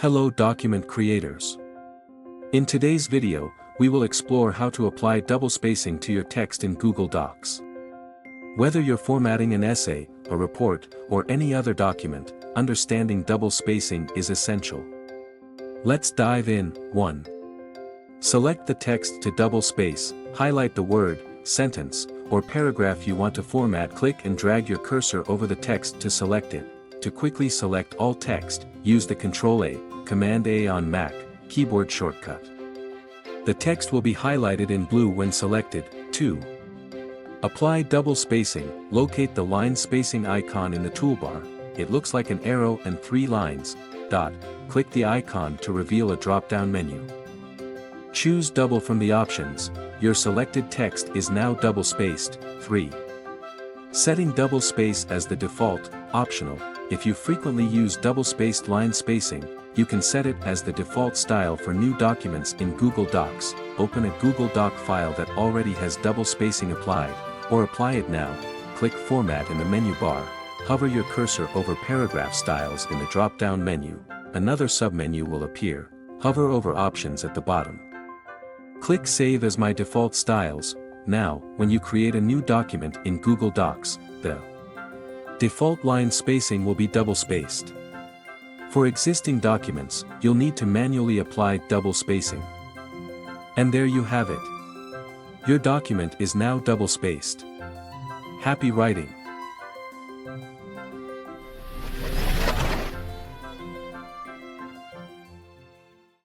Hello document creators. In today's video, we will explore how to apply double spacing to your text in Google Docs. Whether you're formatting an essay, a report, or any other document, understanding double spacing is essential. Let's dive in. 1. Select the text to double space, highlight the word, sentence, or paragraph you want to format. Click and drag your cursor over the text to select it. To quickly select all text, use the Ctrl+A, Command+A on Mac, keyboard shortcut. The text will be highlighted in blue when selected. 2. Apply double spacing. Locate the line spacing icon in the toolbar. It looks like an arrow and 3 lines. Click the icon to reveal a drop-down menu. Choose double from the options. Your selected text is now double spaced. 3. Setting double space as the default, optional. If you frequently use double-spaced line spacing, you can set it as the default style for new documents in Google Docs. Open a Google Doc file that already has double spacing applied, or apply it now. Click Format in the menu bar. Hover your cursor over Paragraph Styles in the drop-down menu. Another submenu will appear. Hover over Options at the bottom. Click Save as My Default Styles. Now, when you create a new document in Google Docs, the default line spacing will be double-spaced. For existing documents, you'll need to manually apply double spacing. And there you have it. Your document is now double-spaced. Happy writing!